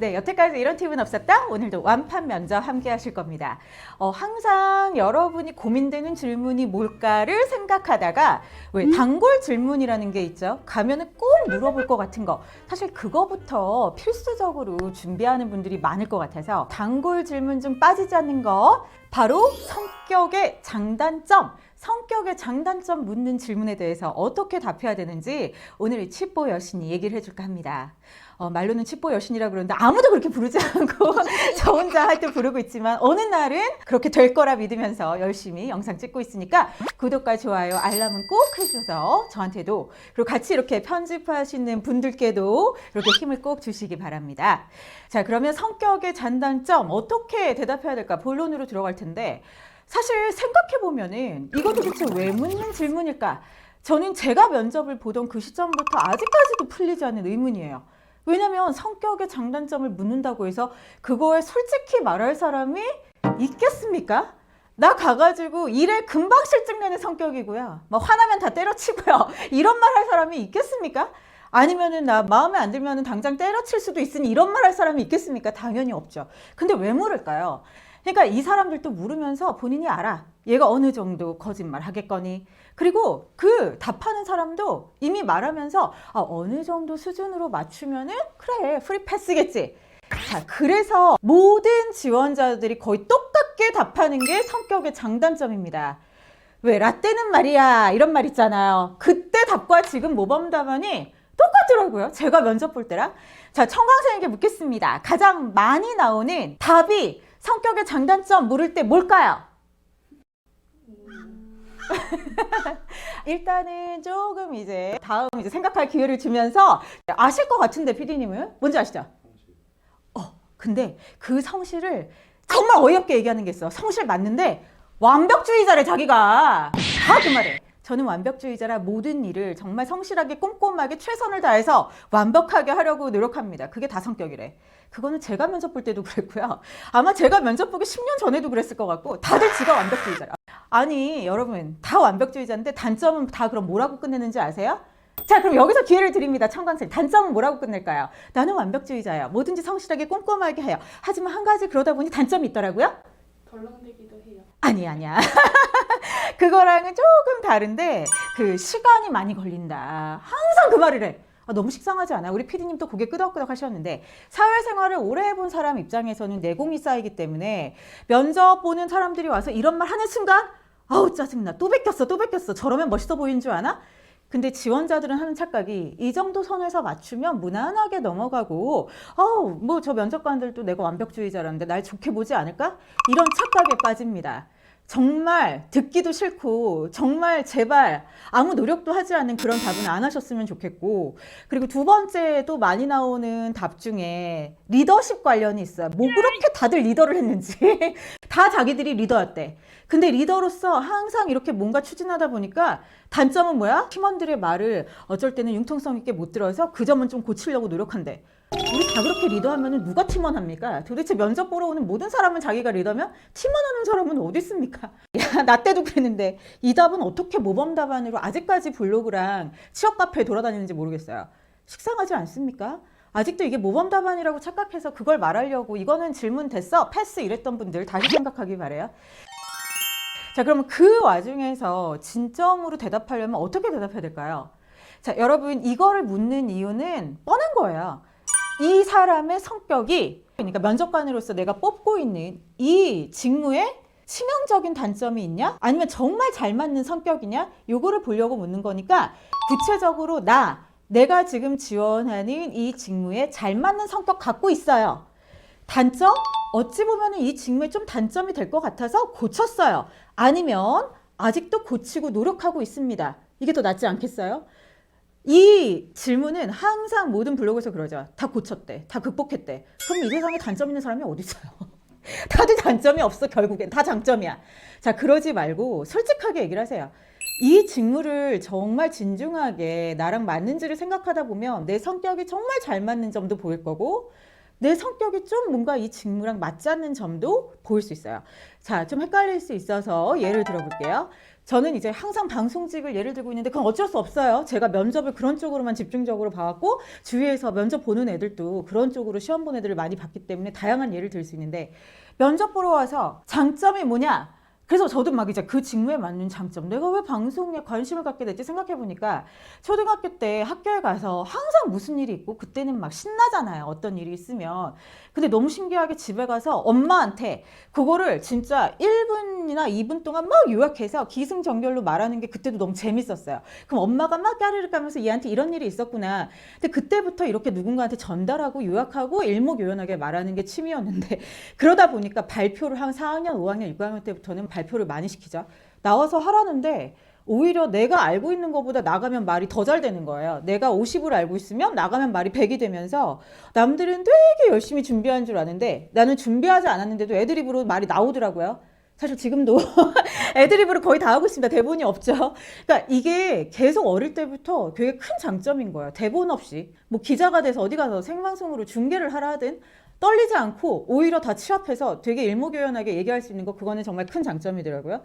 네, 여태까지 이런 팁은 없었다? 오늘도 완판 면접 함께 하실 겁니다. 항상 여러분이 고민되는 질문이 뭘까를 생각하다가 왜 단골 질문이라는 게 있죠? 가면은 꼭 물어볼 것 같은 거. 사실 그거부터 필수적으로 준비하는 분들이 많을 것 같아서 단골 질문 중 빠지지 않는 거 바로 성격의 장단점. 성격의 장단점 묻는 질문에 대해서 어떻게 답해야 되는지 오늘 이 칩보 여신이 얘기를 해줄까 합니다. 말로는 칩보 여신이라고 그러는데 아무도 그렇게 부르지 않고 저 혼자 할 때 부르고 있지만 어느 날은 그렇게 될 거라 믿으면서 열심히 영상 찍고 있으니까 구독과 좋아요, 알람은 꼭 해주셔서 저한테도 그리고 같이 이렇게 편집하시는 분들께도 이렇게 힘을 꼭 주시기 바랍니다. 자, 그러면 성격의 장단점 어떻게 대답해야 될까 본론으로 들어갈 텐데 사실 생각해보면은 이거 도대체 왜 묻는 질문일까? 저는 제가 면접을 보던 그 시점부터 아직까지도 풀리지 않는 의문이에요. 왜냐면 성격의 장단점을 묻는다고 해서 그거에 솔직히 말할 사람이 있겠습니까? 나 가가지고 일에 금방 실증내는 성격이고요. 막 화나면 다 때려치고요. 이런 말 할 사람이 있겠습니까? 아니면은 나 마음에 안 들면은 당장 때려칠 수도 있으니 이런 말 할 사람이 있겠습니까? 당연히 없죠. 근데 왜 물을까요? 그러니까 이 사람들도 물으면서 본인이 알아. 얘가 어느 정도 거짓말 하겠거니. 그리고 그 답하는 사람도 이미 말하면서 어느 정도 수준으로 맞추면은 그래 프리 패스겠지. 자, 그래서 모든 지원자들이 거의 똑같게 답하는 게 성격의 장단점입니다. 왜 라떼는 말이야 이런 말 있잖아요. 그때 답과 지금 모범 답안이 똑같더라고요. 제가 면접 볼 때랑. 자, 청강생에게 묻겠습니다. 가장 많이 나오는 답이 성격의 장단점 물을 때 뭘까요? 일단은 조금 이제 다음 이제 생각할 기회를 주면서 아실 것 같은데 PD님은 뭔지 아시죠? 근데 그 성실을 정말 어이없게 얘기하는 게 있어. 성실 맞는데 완벽주의자래 자기가. 다 그 말해. 저는 완벽주의자라 모든 일을 정말 성실하게 꼼꼼하게 최선을 다해서 완벽하게 하려고 노력합니다. 그게 다 성격이래. 그거는 제가 면접 볼 때도 그랬고요. 아마 제가 면접 보기 10년 전에도 그랬을 것 같고 다들 지가 완벽주의자라. 아니 여러분 다 완벽주의자인데 단점은 다 그럼 뭐라고 끝내는지 아세요? 자, 그럼 여기서 기회를 드립니다. 청강생. 단점은 뭐라고 끝낼까요? 나는 완벽주의자예요. 뭐든지 성실하게 꼼꼼하게 해요. 하지만 한 가지 그러다 보니 단점이 있더라고요. 덜렁대기도 해요. 아니야. 그거랑은 조금 다른데 그 시간이 많이 걸린다. 항상 그 말을 해. 너무 식상하지 않아? 우리 PD님 또 고개 끄덕끄덕 하셨는데 사회생활을 오래 해본 사람 입장에서는 내공이 쌓이기 때문에 면접 보는 사람들이 와서 이런 말 하는 순간 아우 짜증나. 또 뺏겼어. 저러면 멋있어 보이는 줄 아나? 근데 지원자들은 하는 착각이 이 정도 선에서 맞추면 무난하게 넘어가고 뭐 저 면접관들도 내가 완벽주의자라는데 날 좋게 보지 않을까? 이런 착각에 빠집니다. 정말 듣기도 싫고 정말 제발 아무 노력도 하지 않는 그런 답은 안 하셨으면 좋겠고 그리고 두 번째도 많이 나오는 답 중에 리더십 관련이 있어요. 뭐 그렇게 다들 리더를 했는지 다 자기들이 리더였대. 근데 리더로서 항상 이렇게 뭔가 추진하다 보니까 단점은 뭐야? 팀원들의 말을 어쩔 때는 융통성 있게 못 들어서 그 점은 좀 고치려고 노력한대. 우리 다 그렇게 리더하면 누가 팀원 합니까? 도대체 면접 보러 오는 모든 사람은 자기가 리더면 팀원하는 사람은 어디 있습니까? 야, 나 때도 그랬는데 이 답은 어떻게 모범 답안으로 아직까지 블로그랑 취업 카페에 돌아다니는지 모르겠어요. 식상하지 않습니까? 아직도 이게 모범 답안이라고 착각해서 그걸 말하려고 이거는 질문 됐어 패스 이랬던 분들 다시 생각하기 바래요. 자, 그러면 그 와중에서 진점으로 대답하려면 어떻게 대답해야 될까요? 자, 여러분 이거를 묻는 이유는 뻔한 거예요. 이 사람의 성격이 그러니까 면접관으로서 내가 뽑고 있는 이 직무에 치명적인 단점이 있냐? 아니면 정말 잘 맞는 성격이냐? 요거를 보려고 묻는 거니까 구체적으로 내가 지금 지원하는 이 직무에 잘 맞는 성격 갖고 있어요. 단점? 어찌 보면 이 직무에 좀 단점이 될 것 같아서 고쳤어요. 아니면 아직도 고치고 노력하고 있습니다. 이게 더 낫지 않겠어요? 이 질문은 항상 모든 블로그에서 그러죠. 다 고쳤대. 다 극복했대. 그럼 이 세상에 단점 있는 사람이 어디 있어요? 다들 단점이 없어 결국엔. 다 장점이야. 자, 그러지 말고 솔직하게 얘기를 하세요. 이 직무를 정말 진중하게 나랑 맞는지를 생각하다 보면 내 성격이 정말 잘 맞는 점도 보일 거고 내 성격이 좀 뭔가 이 직무랑 맞지 않는 점도 보일 수 있어요. 자, 좀 헷갈릴 수 있어서 예를 들어볼게요. 저는 이제 항상 방송직을 예를 들고 있는데 그건 어쩔 수 없어요. 제가 면접을 그런 쪽으로만 집중적으로 봐왔고 주위에서 면접 보는 애들도 그런 쪽으로 시험 본 애들을 많이 봤기 때문에 다양한 예를 들 수 있는데 면접 보러 와서 장점이 뭐냐? 그래서 저도 막 이제 그 직무에 맞는 장점, 내가 왜 방송에 관심을 갖게 됐지 생각해보니까 초등학교 때 학교에 가서 항상 무슨 일이 있고 그때는 막 신나잖아요. 어떤 일이 있으면. 근데 너무 신기하게 집에 가서 엄마한테 그거를 진짜 1분이나 2분 동안 막 요약해서 기승전결로 말하는 게 그때도 너무 재밌었어요. 그럼 엄마가 막 까르르 까면서 얘한테 이런 일이 있었구나. 근데 그때부터 이렇게 누군가한테 전달하고 요약하고 일목요연하게 말하는 게 취미였는데 그러다 보니까 발표를 한 4학년, 5학년, 6학년 때부터는 발표를 많이 시키죠. 나와서 하라는데 오히려 내가 알고 있는 것보다 나가면 말이 더 잘 되는 거예요. 내가 50을 알고 있으면 나가면 말이 100이 되면서 남들은 되게 열심히 준비한 줄 아는데 나는 준비하지 않았는데도 애드립으로 말이 나오더라고요. 사실 지금도 애드립으로 거의 다 하고 있습니다. 대본이 없죠. 그러니까 이게 계속 어릴 때부터 되게 큰 장점인 거예요. 대본 없이 뭐 기자가 돼서 어디 가서 생방송으로 중계를 하라 하든 떨리지 않고 오히려 다 취합해서 되게 일목요연하게 얘기할 수 있는 거, 그거는 정말 큰 장점이더라고요.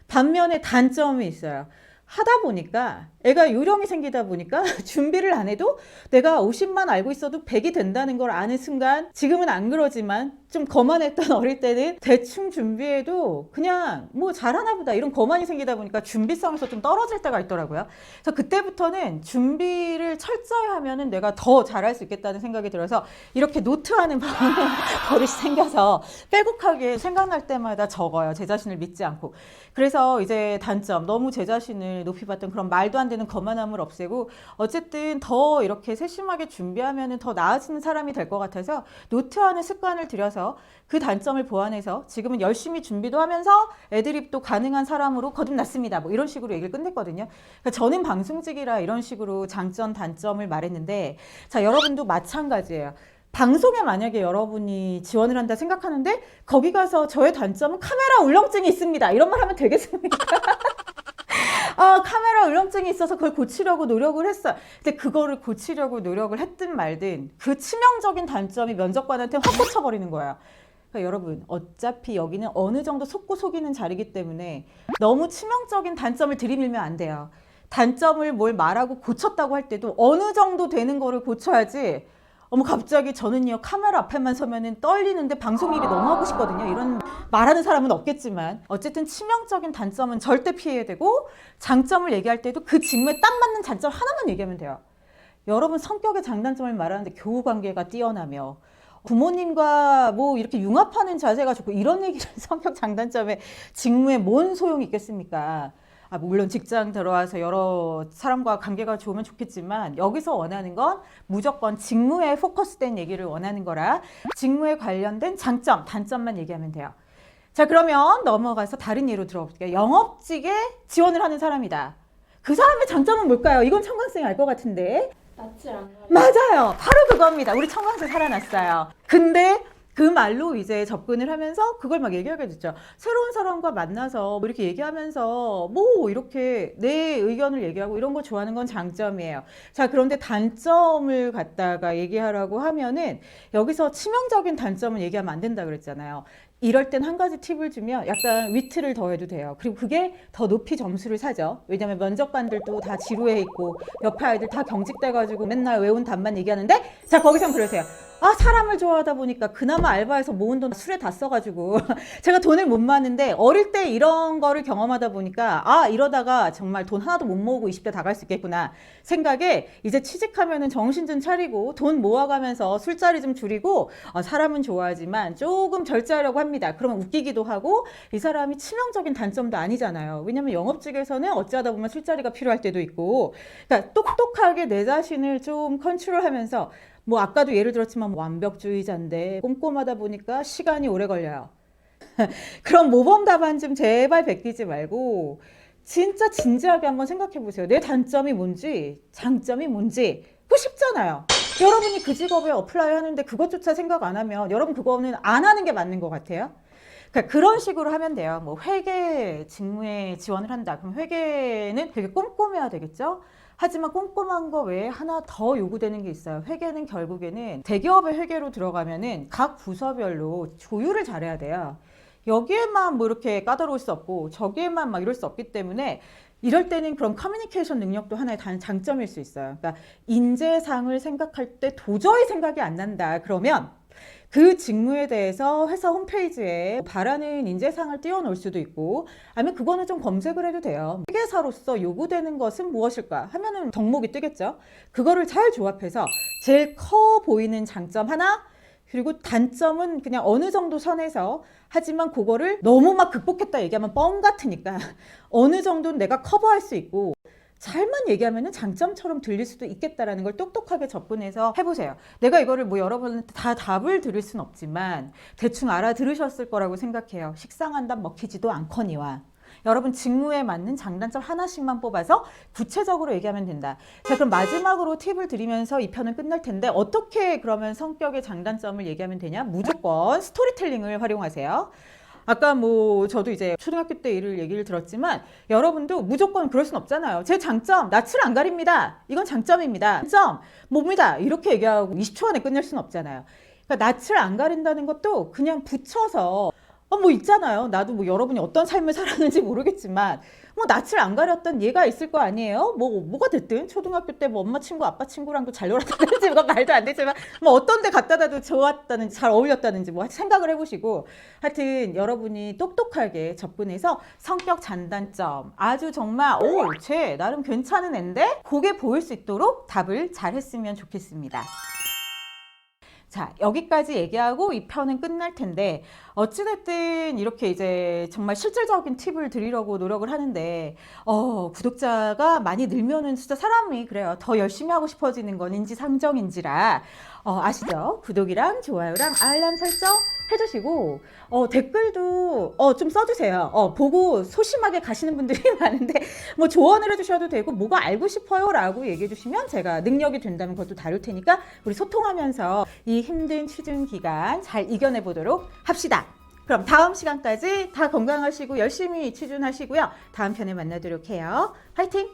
반면에 단점이 있어요. 하다 보니까 애가 요령이 생기다 보니까 준비를 안 해도 내가 50만 알고 있어도 100이 된다는 걸 아는 순간, 지금은 안 그러지만 좀 거만했던 어릴 때는 대충 준비해도 그냥 뭐 잘하나 보다 이런 거만이 생기다 보니까 준비성에서 좀 떨어질 때가 있더라고요. 그래서 그때부터는 준비를 철저히 하면은 내가 더 잘할 수 있겠다는 생각이 들어서 이렇게 노트하는 버릇이 생겨서 빼곡하게 생각날 때마다 적어요. 제 자신을 믿지 않고. 그래서 이제 단점, 너무 제 자신을 높이 봤던 그런 말도 안 되는 거만함을 없애고 어쨌든 더 이렇게 세심하게 준비하면 더 나아지는 사람이 될 것 같아서 노트하는 습관을 들여서 그 단점을 보완해서 지금은 열심히 준비도 하면서 애드립도 가능한 사람으로 거듭났습니다. 뭐 이런 식으로 얘기를 끝냈거든요. 그러니까 저는 방송직이라 이런 식으로 장점, 단점을 말했는데 자, 여러분도 마찬가지예요. 방송에 만약에 여러분이 지원을 한다 생각하는데 거기 가서 저의 단점은 카메라 울렁증이 있습니다. 이런 말 하면 되겠습니까? 아, 카메라 울렁증이 있어서 그걸 고치려고 노력을 했어요. 근데 그거를 고치려고 노력을 했든 말든 그 치명적인 단점이 면접관한테 확 꽂혀버리는 거예요. 그러니까 여러분, 어차피 여기는 어느 정도 속고 속이는 자리이기 때문에 너무 치명적인 단점을 들이밀면 안 돼요. 단점을 뭘 말하고 고쳤다고 할 때도 어느 정도 되는 거를 고쳐야지. 어머, 갑자기 저는요 카메라 앞에만 서면은 떨리는데 방송 일이 너무 하고 싶거든요. 이런 말하는 사람은 없겠지만 어쨌든 치명적인 단점은 절대 피해야 되고 장점을 얘기할 때도 그 직무에 딱 맞는 장점 하나만 얘기하면 돼요. 여러분, 성격의 장단점을 말하는데 교우 관계가 뛰어나며 부모님과 뭐 이렇게 융합하는 자세가 좋고 이런 얘기를 성격 장단점에 직무에 뭔 소용이 있겠습니까? 아, 물론 직장 들어와서 여러 사람과 관계가 좋으면 좋겠지만 여기서 원하는 건 무조건 직무에 포커스된 얘기를 원하는 거라 직무에 관련된 장점, 단점만 얘기하면 돼요. 자, 그러면 넘어가서 다른 예로 들어볼게요. 영업직에 지원을 하는 사람이다. 그 사람의 장점은 뭘까요? 이건 청강생이 알 것 같은데. 낯을 안 가려. 맞아요. 바로 그겁니다. 우리 청강생 살아났어요. 근데 그 말로 이제 접근을 하면서 그걸 막 얘기하게 됐죠. 새로운 사람과 만나서 뭐 이렇게 얘기하면서 뭐 이렇게 내 의견을 얘기하고 이런 거 좋아하는 건 장점이에요. 자, 그런데 단점을 갖다가 얘기하라고 하면은 여기서 치명적인 단점은 얘기하면 안 된다 그랬잖아요. 이럴 땐 한 가지 팁을 주면 약간 위트를 더해도 돼요. 그리고 그게 더 높이 점수를 사죠. 왜냐면 면접관들도 다 지루해 있고 옆에 아이들 다 경직돼가지고 맨날 외운 답만 얘기하는데 자, 거기선 그러세요. 아, 사람을 좋아하다 보니까 그나마 알바해서 모은 돈 술에 다 써가지고 제가 돈을 못 모았는데 어릴 때 이런 거를 경험하다 보니까 아, 이러다가 정말 돈 하나도 못 모으고 20대 다 갈 수 있겠구나 생각에 이제 취직하면은 정신 좀 차리고 돈 모아가면서 술자리 좀 줄이고 사람은 좋아하지만 조금 절제하려고 합니다. 그러면 웃기기도 하고 이 사람이 치명적인 단점도 아니잖아요. 왜냐면 영업직에서는 어찌하다 보면 술자리가 필요할 때도 있고, 그러니까 똑똑하게 내 자신을 좀 컨트롤하면서 뭐 아까도 예를 들었지만 완벽주의자인데 꼼꼼하다 보니까 시간이 오래 걸려요. 그럼 모범 답안 좀 제발 베끼지 말고 진짜 진지하게 한번 생각해 보세요. 내 단점이 뭔지 장점이 뭔지. 그거 쉽잖아요. 여러분이 그 직업에 어플라이 하는데 그것조차 생각 안 하면 여러분 그거는 안 하는 게 맞는 것 같아요. 그러니까 그런 식으로 하면 돼요. 뭐 회계 직무에 지원을 한다. 그럼 회계는 되게 꼼꼼해야 되겠죠. 하지만 꼼꼼한 거 외에 하나 더 요구되는 게 있어요. 회계는 결국에는 대기업의 회계로 들어가면은 각 부서별로 조율을 잘해야 돼요. 여기에만 뭐 이렇게 까다로울 수 없고 저기에만 막 이럴 수 없기 때문에 이럴 때는 그런 커뮤니케이션 능력도 하나의 장점일 수 있어요. 그러니까 인재상을 생각할 때 도저히 생각이 안 난다. 그러면 그 직무에 대해서 회사 홈페이지에 바라는 인재상을 띄워놓을 수도 있고, 아니면 그거는 좀 검색을 해도 돼요. 회계사로서 요구되는 것은 무엇일까 하면은 덕목이 뜨겠죠. 그거를 잘 조합해서 제일 커 보이는 장점 하나, 그리고 단점은 그냥 어느 정도 선에서, 하지만 그거를 너무 막 극복했다 얘기하면 뻥 같으니까 어느 정도는 내가 커버할 수 있고, 잘만 얘기하면 장점처럼 들릴 수도 있겠다라는 걸 똑똑하게 접근해서 해보세요. 내가 이거를 뭐 여러분한테 다 답을 드릴 순 없지만 대충 알아들으셨을 거라고 생각해요. 식상한답 먹히지도 않거니와. 여러분 직무에 맞는 장단점 하나씩만 뽑아서 구체적으로 얘기하면 된다. 자, 그럼 마지막으로 팁을 드리면서 이 편은 끝날 텐데, 어떻게 그러면 성격의 장단점을 얘기하면 되냐? 무조건 스토리텔링을 활용하세요. 아까 뭐 저도 이제 초등학교 때 일을 얘기를 들었지만 여러분도 무조건 그럴 순 없잖아요. 제 장점 낯을 안 가립니다. 이건 장점입니다. 장점 뭡니다. 이렇게 얘기하고 20초 안에 끝낼 순 없잖아요. 그러니까 낯을 안 가린다는 것도 그냥 붙여서 뭐 있잖아요. 나도 뭐 여러분이 어떤 삶을 살았는지 모르겠지만 뭐 낯을 안 가렸던 얘가 있을 거 아니에요. 뭐가 됐든 초등학교 때 뭐 엄마 친구 아빠 친구랑도 잘 놀았다든지 뭐 말도 안 되지만 뭐 어떤 데 갔다 놔도 좋았다든지 잘 어울렸다든지 뭐 생각을 해보시고, 하여튼 여러분이 똑똑하게 접근해서 성격 장단점 아주 정말 쟤 나름 괜찮은 앤데 그게 보일 수 있도록 답을 잘 했으면 좋겠습니다. 자, 여기까지 얘기하고 이 편은 끝날 텐데, 어찌됐든 이렇게 이제 정말 실질적인 팁을 드리려고 노력을 하는데, 구독자가 많이 늘면은 진짜 사람이 그래요. 더 열심히 하고 싶어지는 건 인지상정인지라, 아시죠? 구독이랑 좋아요랑 알람 설정 해주시고, 댓글도 좀 써주세요. 보고 소심하게 가시는 분들이 많은데 뭐 조언을 해주셔도 되고, 뭐가 알고 싶어요 라고 얘기해 주시면 제가 능력이 된다면 그것도 다룰 테니까 우리 소통하면서 이 힘든 취준 기간 잘 이겨내 보도록 합시다. 그럼 다음 시간까지 다 건강하시고 열심히 취준하시고요. 다음 편에 만나도록 해요. 화이팅!